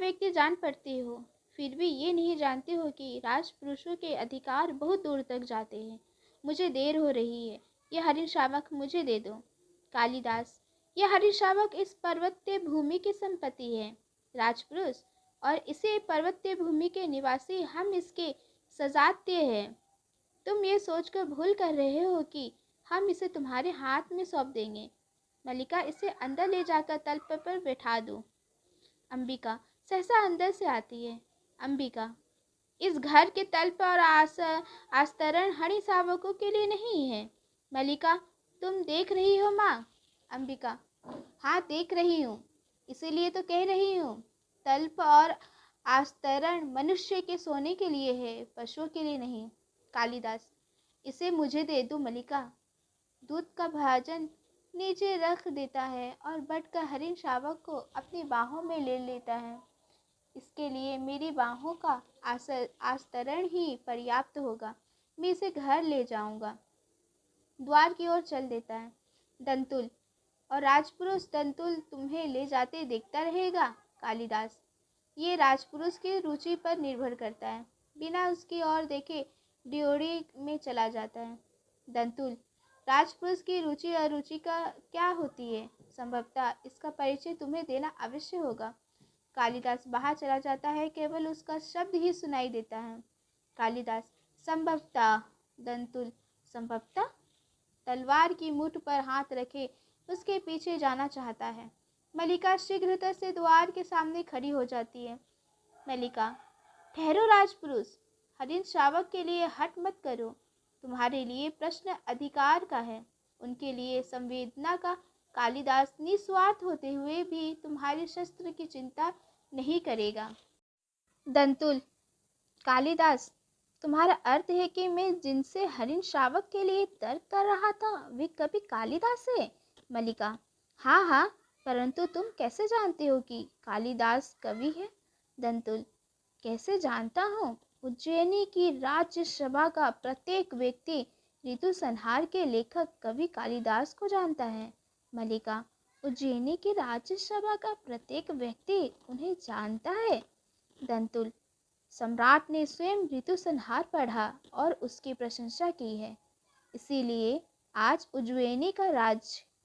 व्यक्ति जान पड़ती हो, फिर भी ये नहीं जानती हो कि राजपुरुषों के अधिकार बहुत दूर तक जाते हैं। मुझे देर हो रही है, यह हरिण शावक मुझे दे दो। कालिदास, यह हरिण शावक इस पर्वतीय भूमि की संपत्ति है राजपुरुष, और इसे पर्वतीय भूमि के निवासी हम इसके सजाते हैं। तुम ये सोचकर भूल कर रहे हो कि हम इसे तुम्हारे हाथ में सौंप देंगे। मल्लिका, इसे अंदर ले जाकर तल्प पर बैठा दो। अंबिका सहसा अंदर से आती है। अंबिका, इस घर के तल्प और आस्तरण हरि शावकों के लिए नहीं है। मल्लिका, तुम देख रही हो माँ? अंबिका, हाँ देख रही हूँ, इसीलिए तो कह रही हूँ। तल्प और आस्तरण मनुष्य के सोने के लिए है, पशुओं के लिए नहीं। कालिदास, इसे मुझे दे दो मल्लिका। दूध का भाजन नीचे रख देता है और बढ़कर हरिण शावक को अपनी बाहों में ले लेता है। इसके लिए मेरी बाहों का आस्तरण ही पर्याप्त होगा। मैं इसे घर ले जाऊंगा। द्वार की ओर चल देता है। दंतुल, और राजपुरुष दंतुल तुम्हें ले जाते देखता रहेगा। कालिदास, ये राजपुरुष की रुचि पर निर्भर करता है। बिना उसकी ओर देखे ड्योढ़ी में चला जाता है। दंतुल, राजपुरुष की रुचि अरुचि का क्या होती है? संभवतः इसका परिचय तुम्हें देना अवश्य होगा। कालिदास बाहर चला जाता है, केवल उसका शब्द ही सुनाई देता है। कालिदास, संभवतः। दंतुल, संभवतः? तलवार की मुठ पर हाथ रखे उसके पीछे जाना चाहता है। मल्लिका शीघ्रता से द्वार के सामने खड़ी हो जाती है। मल्लिका, ठहरो राजपुरुष, हरिण शावक के लिए हट मत करो। तुम्हारे लिए प्रश्न अधिकार का है, उनके लिए संवेदना का। कालिदास निस्वार्थ होते हुए भी तुम्हारे शस्त्र की चिंता नहीं करेगा। दंतुल, कालिदास, तुम्हारा अर्थ है कि मैं जिनसे हरिण शावक के लिए तर्क कर रहा था वे कभी कालिदास है? मल्लिका, हाँ हाँ, परंतु तुम कैसे जानते हो कि कालिदास कवि है? दंतुल, कैसे जानता हूँ? उज्जैनी की राज्यसभा का प्रत्येक व्यक्ति ऋतु संहार के लेखक कवि कालिदास को जानता है। मल्लिका, उज्जैनी की राज्यसभा का प्रत्येक व्यक्ति उन्हें जानता है? दंतुल, सम्राट ने स्वयं ऋतु संहार पढ़ा और उसकी प्रशंसा की है, इसीलिए आज उज्जैनी का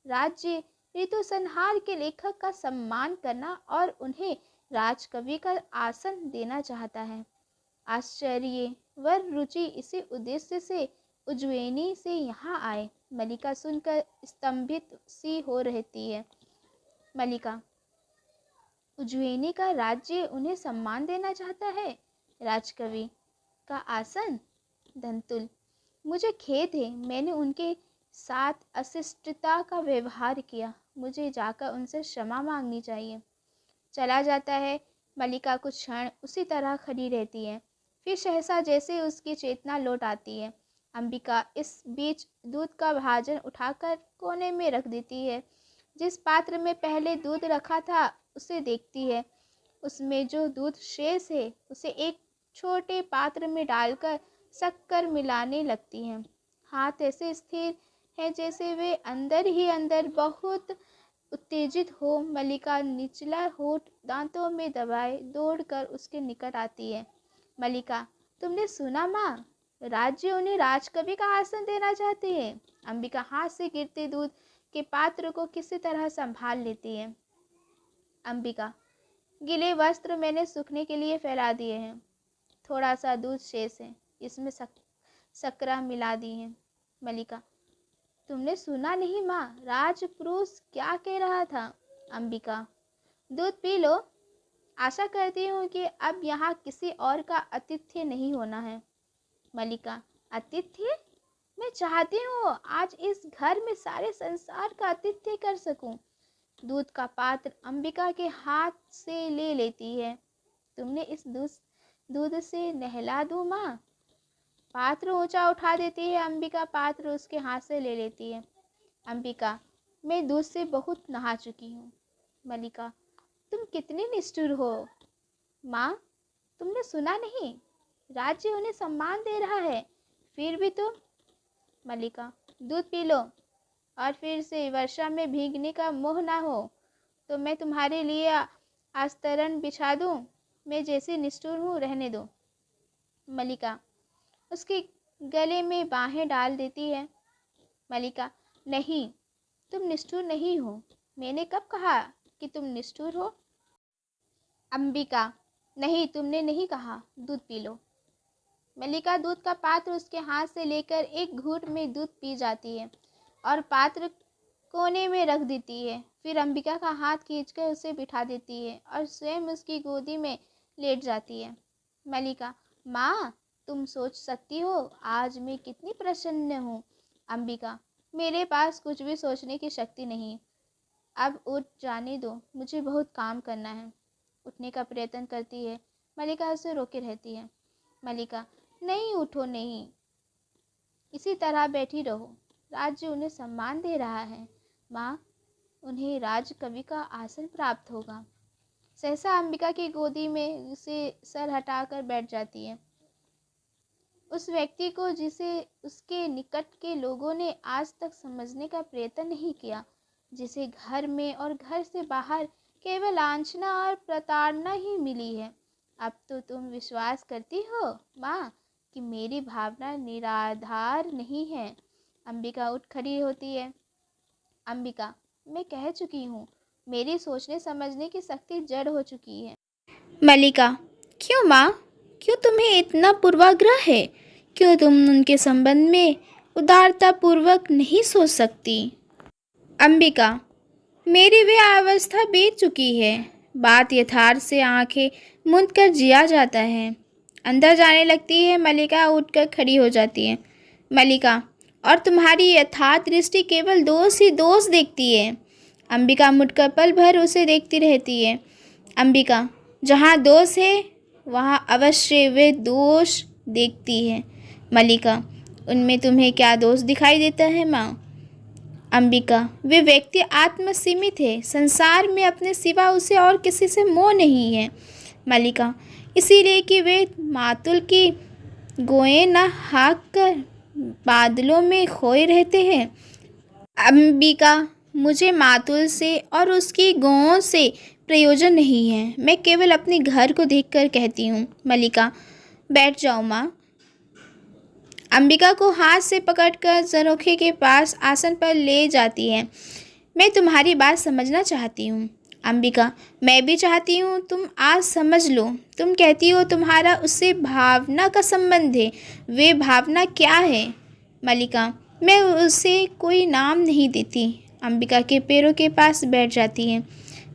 राज्य ऋतु संहार के लेखक का सम्मान करना और उन्हें राजकवि का आसन देना चाहता है। आश्चर्य व रुचि इसी उद्देश्य से उज्जैनी से यहाँ आए। मल्लिका सुनकर स्तंभित सी हो रहती है। मल्लिका, उज्जैनी का राज्य उन्हें सम्मान देना चाहता है, राजकवि का आसन? दंतुल, मुझे खेद है, मैंने उनके साथ अशिष्टता का व्यवहार किया, मुझे जाकर उनसे क्षमा मांगनी चाहिए। चला जाता है। मल्लिका कुछ क्षण उसी तरह खड़ी रहती है, फिर सहसा जैसे उसकी चेतना लौट आती है। अंबिका इस बीच दूध का भाजन उठाकर कोने में रख देती है। जिस पात्र में पहले दूध रखा था उसे देखती है। उसमें जो दूध शेष है उसे एक छोटे पात्र में डालकर शक्कर मिलाने लगती है। हाथ ऐसे स्थिर है जैसे वे अंदर ही अंदर बहुत उत्तेजित हो। मल्लिका निचला होठ दांतों में दबाए दौड़कर उसके निकट आती है। मल्लिका, तुमने सुना माँ? राज्य उन्हें राजकवि का आसन देना चाहते हैं। अंबिका हाथ से गिरते दूध के पात्र को किसी तरह संभाल लेती है। अंबिका, गीले वस्त्र मैंने सूखने के लिए फैला दिए हैं, थोड़ा सा दूध शेष है, इसमें शक्करा मिला दी है। मल्लिका, तुमने सुना नहीं माँ, राजपुरुष क्या कह रहा था? अंबिका, दूध पी लो, आशा करती हूँ कि अब यहाँ किसी और का आतिथ्य नहीं होना है। मल्लिका, आतिथ्य? मैं चाहती हूँ आज इस घर में सारे संसार का आतिथ्य कर सकूं। दूध का पात्र अंबिका के हाथ से ले लेती है। तुमने इस दूध से नहला दूं माँ? पात्र ऊंचा उठा देती है अंबिका, पात्र उसके हाथ से ले लेती है। अंबिका, मैं दूध से बहुत नहा चुकी हूँ। मल्लिका, तुम कितनी निष्ठुर हो माँ, तुमने सुना नहीं? राज्य उन्हें सम्मान दे रहा है, फिर भी तुम? मल्लिका, दूध पी लो और फिर से वर्षा में भीगने का मोह ना हो तो मैं तुम्हारे लिए आस्तरण बिछा दूं? मैं जैसे निष्ठुर हूँ रहने दो। मलिका उसके गले में बाहें डाल देती है। मलिका नहीं, तुम निष्ठुर नहीं हो। मैंने कब कहा कि तुम निष्ठुर हो? अंबिका नहीं, तुमने नहीं कहा। दूध पी लो। मलिका दूध का पात्र उसके हाथ से लेकर एक घूंट में दूध पी जाती है और पात्र कोने में रख देती है। फिर अंबिका का हाथ खींचकर उसे बिठा देती है और स्वयं उसकी गोदी में लेट जाती है। मलिका माँ, तुम सोच सकती हो आज मैं कितनी प्रसन्न हूँ। अंबिका मेरे पास कुछ भी सोचने की शक्ति नहीं। अब उठ जाने दो, मुझे बहुत काम करना है। उठने का प्रयत्न करती है। मलिका उसे रोके रहती है। मलिका नहीं, उठो नहीं, इसी तरह बैठी रहो। राज्य उन्हें सम्मान दे रहा है। माँ, उन्हें राजकवि का आसन प्राप्त होगा। सहसा अंबिका की गोदी में उसे सर हटाकर बैठ जाती है। उस व्यक्ति को जिसे उसके निकट के लोगों ने आज तक समझने का प्रयत्न नहीं किया, जिसे घर में और घर से बाहर केवल लांछना और प्रताड़ना ही मिली है। अब तो तुम विश्वास करती हो माँ कि मेरी भावना निराधार नहीं है। अंबिका उठ खड़ी होती है। अंबिका मैं कह चुकी हूँ, मेरी सोचने समझने की शक्ति जड़ हो चुकी है। मलिका क्यों माँ, क्यों तुम्हें इतना पूर्वाग्रह है? क्यों तुम उनके संबंध में उदारतापूर्वक नहीं सोच सकती? अंबिका मेरी वे अवस्था बीत चुकी है। बात यथार्थ से आंखें मूंद कर जिया जाता है। अंदर जाने लगती है। मलिका उठकर खड़ी हो जाती है। मलिका और तुम्हारी यथार्थ दृष्टि केवल दोष ही दोष देखती है। अंबिका मुड़कर पल भर उसे देखती रहती है। अंबिका जहाँ दोष है वहाँ अवश्य वे दोष देखती है। मलिका उनमें तुम्हें क्या दोष दिखाई देता है माँ? अंबिका वे व्यक्ति आत्मसीमित है। संसार में अपने सिवा उसे और किसी से मोह नहीं है। मलिका इसीलिए कि वे मातुल की गोएं न हाँक कर बादलों में खोए रहते हैं। अंबिका मुझे मातुल से और उसकी गौओं से प्रयोजन नहीं है। मैं केवल अपने घर को देखकर कहती हूँ। मलिका बैठ जाओ माँ। अंबिका को हाथ से पकड़कर झरोखे के पास आसन पर ले जाती है। मैं तुम्हारी बात समझना चाहती हूँ। अंबिका मैं भी चाहती हूँ तुम आज समझ लो। तुम कहती हो तुम्हारा उससे भावना का संबंध है। वे भावना क्या है? मलिका मैं उसे कोई नाम नहीं देती। अंबिका के पैरों के पास बैठ जाती है।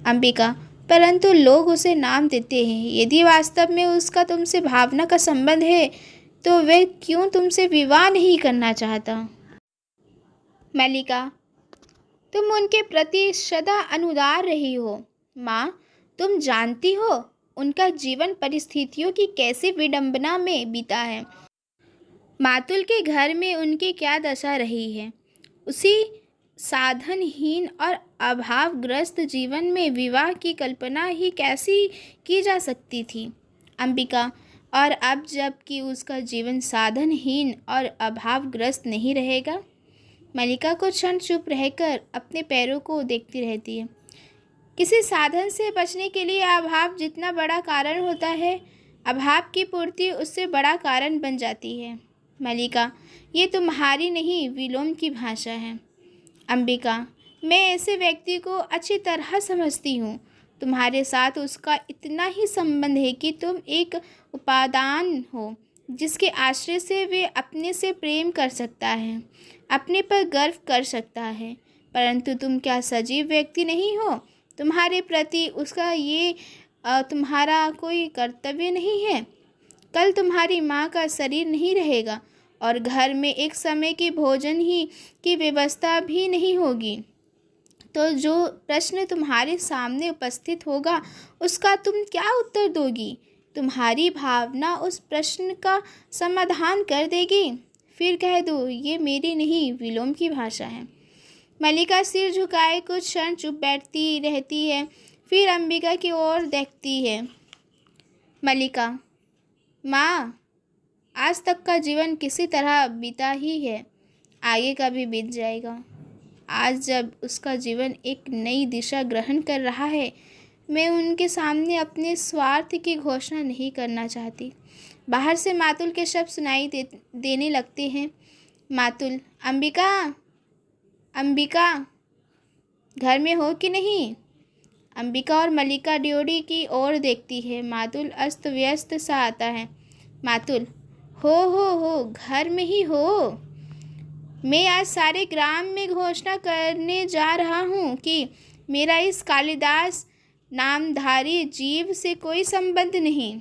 अंबिका परंतु लोग उसे नाम देते हैं। यदि वास्तव में उसका तुमसे भावना का संबंध है तो वह क्यों तुमसे विवाह नहीं करना चाहता? मलिका तुम उनके प्रति सदा अनुदार रही हो। माँ तुम जानती हो उनका जीवन परिस्थितियों की कैसी विडंबना में बीता है। मातुल के घर में उनकी क्या दशा रही है। उसी साधनहीन और अभावग्रस्त जीवन में विवाह की कल्पना ही कैसी की जा सकती थी। अंबिका और अब जबकि उसका जीवन साधनहीन और अभावग्रस्त नहीं रहेगा। मलिका कुछ क्षण चुप रहकर अपने पैरों को देखती रहती है। किसी साधन से बचने के लिए अभाव जितना बड़ा कारण होता है, अभाव की पूर्ति उससे बड़ा कारण बन जाती है। मलिका ये तुम्हारी नहीं विलोम की भाषा है। अंबिका मैं ऐसे व्यक्ति को अच्छी तरह समझती हूँ। तुम्हारे साथ उसका इतना ही संबंध है कि तुम एक उपादान हो जिसके आश्रय से वे अपने से प्रेम कर सकता है, अपने पर गर्व कर सकता है। परंतु तुम क्या सजीव व्यक्ति नहीं हो? तुम्हारे प्रति उसका ये तुम्हारा कोई कर्तव्य नहीं है? कल तुम्हारी माँ का शरीर नहीं रहेगा और घर में एक समय की भोजन ही की व्यवस्था भी नहीं होगी। तो जो प्रश्न तुम्हारे सामने उपस्थित होगा उसका तुम क्या उत्तर दोगी? तुम्हारी भावना उस प्रश्न का समाधान कर देगी। फिर कह दो ये मेरी नहीं विलोम की भाषा है। मलिका सिर झुकाए कुछ क्षण चुप बैठती रहती है। फिर अंबिका की ओर देखती है। मलिका माँ आज तक का जीवन किसी तरह बीता ही है, आगे का भी बीत जाएगा। आज जब उसका जीवन एक नई दिशा ग्रहण कर रहा है, मैं उनके सामने अपने स्वार्थ की घोषणा नहीं करना चाहती। बाहर से मातुल के शब्द सुनाई देने लगते हैं। मातुल, अंबिका, अंबिका, घर में हो कि नहीं? अंबिका और मल्लिका ड्योढ़ी की ओर देखती है। मातुल अस्त व्यस्त सा आता है। मातुल, हो, घर में ही हो। मैं आज सारे ग्राम में घोषणा करने जा रहा हूँ कि मेरा इस कालिदास नामधारी जीव से कोई संबंध नहीं।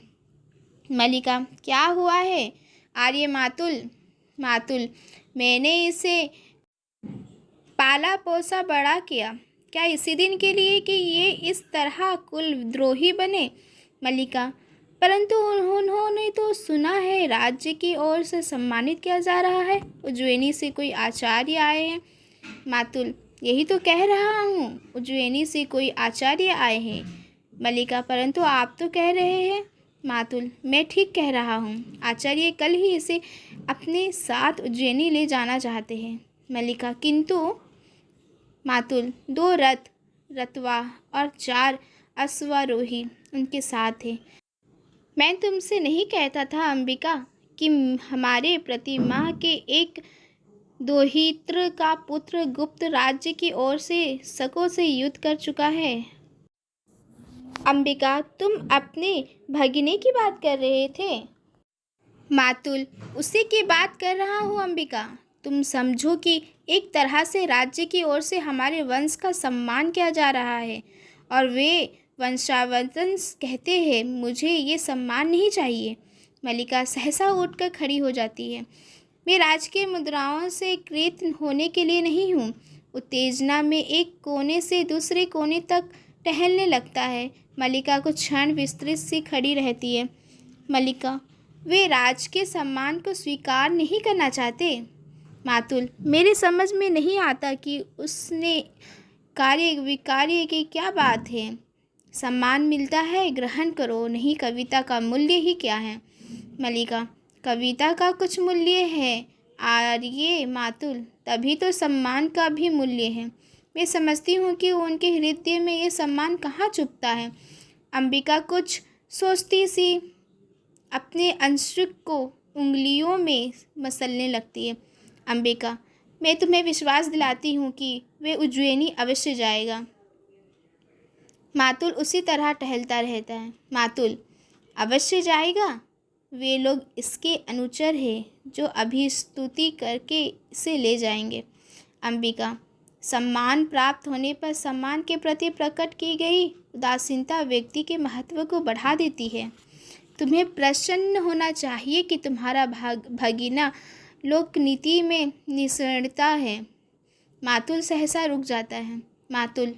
मल्लिका, क्या हुआ है? आर्य मातुल, मातुल, मैंने इसे पाला पोसा बड़ा किया, क्या इसी दिन के लिए कि ये इस तरह कुलद्रोही बने? मल्लिका, परंतु उन्होंने तो सुना है राज्य की ओर से सम्मानित किया जा रहा है, उज्जैनी से कोई आचार्य आए हैं। मातुल, यही तो कह रहा हूँ, उज्जैनी से कोई आचार्य आए हैं। मल्लिका, परंतु आप तो कह रहे हैं। मातुल, मैं ठीक कह रहा हूँ, आचार्य कल ही इसे अपने साथ उज्जैनी ले जाना चाहते हैं। मल्लिका, किंतु? मातुल, 2 रथ, रतवाह और 4 अश्वारोही उनके साथ थे। मैं तुमसे नहीं कहता था अंबिका कि हमारे प्रतिमा के एक दोहित्र का पुत्र गुप्त राज्य की ओर से शकों से युद्ध कर चुका है। अंबिका, तुम अपने भगिनी की बात कर रहे थे? मातुल, उसी की बात कर रहा हूँ अंबिका। तुम समझो कि एक तरह से राज्य की ओर से हमारे वंश का सम्मान किया जा रहा है और वे वंशावतन कहते हैं। मुझे ये सम्मान नहीं चाहिए। मल्लिका सहसा उठकर खड़ी हो जाती है। मैं राजकीय मुद्राओं से कृत होने के लिए नहीं हूँ। उत्तेजना में एक कोने से दूसरे कोने तक टहलने लगता है। मल्लिका कुछ क्षण विस्तृत सी खड़ी रहती है। मल्लिका, वे राज के सम्मान को स्वीकार नहीं करना चाहते। मातुल, मेरी समझ में नहीं आता कि उसने कार्य विकार्य की क्या बात है। सम्मान मिलता है, ग्रहण करो, नहीं कविता का मूल्य ही क्या है। मल्लिका, कविता का कुछ मूल्य है आर्य मातुल, तभी तो सम्मान का भी मूल्य है। मैं समझती हूँ कि उनके हृदय में ये सम्मान कहाँ छुपता है। अंबिका कुछ सोचती सी अपने अंशुक को उंगलियों में मसलने लगती है। अंबिका, मैं तुम्हें विश्वास दिलाती हूँ कि वे उज्जैनी अवश्य जाएगा। मातुल उसी तरह टहलता रहता है। मातुल, अवश्य जाएगा? वे लोग इसके अनुचर हैं जो अभी स्तुति करके इसे ले जाएंगे। अंबिका, सम्मान प्राप्त होने पर सम्मान के प्रति प्रकट की गई उदासीनता व्यक्ति के महत्व को बढ़ा देती है। तुम्हें प्रसन्न होना चाहिए कि तुम्हारा भगिना लोकनीति में निष्णाता है। मातुल सहसा रुक जाता है। मातुल,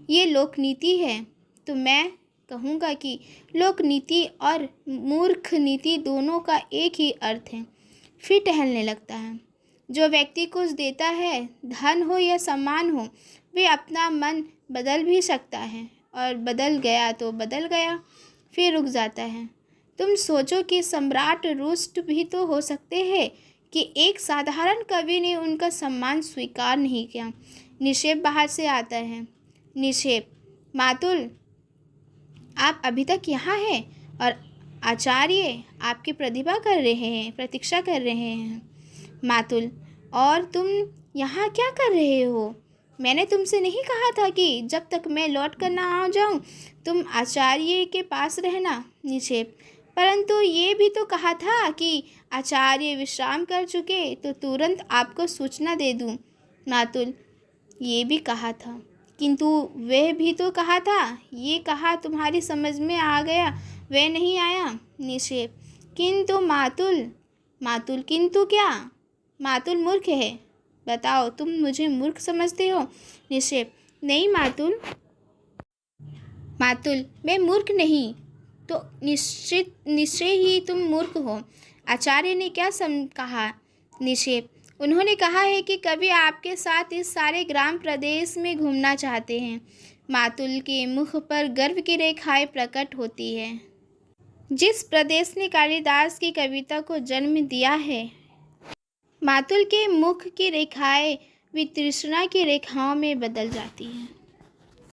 ये लोकनीति है तो मैं कहूँगा कि लोकनीति और मूर्ख नीति दोनों का एक ही अर्थ है। फिर टहलने लगता है। जो व्यक्ति कुछ देता है, धन हो या सम्मान हो, वे अपना मन बदल भी सकता है और बदल गया तो बदल गया। फिर रुक जाता है। तुम सोचो कि सम्राट रुष्ट भी तो हो सकते हैं कि एक साधारण कवि ने उनका सम्मान स्वीकार नहीं किया। निक्षेप बाहर से आता है। निक्षेप, मातुल, आप अभी तक यहाँ हैं और आचार्य आपकी प्रतीक्षा कर रहे हैं। मातुल, और तुम यहाँ क्या कर रहे हो? मैंने तुमसे नहीं कहा था कि जब तक मैं लौट कर ना आ जाऊँ तुम आचार्य के पास रहना। निक्षेप, परंतु ये भी तो कहा था कि आचार्य विश्राम कर चुके तो तुरंत आपको सूचना दे दूँ। मातुल, ये भी कहा था, किंतु वह भी तो कहा था। ये कहा तुम्हारी समझ में आ गया, वह नहीं आया। निक्षेप, किंतु मातुल, मातुल, किंतु क्या? मातुल मूर्ख है। बताओ, तुम मुझे मूर्ख समझते हो? निक्षेप, नहीं मातुल। मातुल, मैं मूर्ख नहीं तो निश्चय ही तुम मूर्ख हो। आचार्य ने क्या कहा? निक्षेप, उन्होंने कहा है कि कभी आपके साथ इस सारे ग्राम प्रदेश में घूमना चाहते हैं। मातुल के मुख पर गर्व की रेखाएं प्रकट होती है। जिस प्रदेश ने कालिदास की कविता को जन्म दिया है। मातुल के मुख की रेखाएं वितृष्णा की रेखाओं में बदल जाती हैं।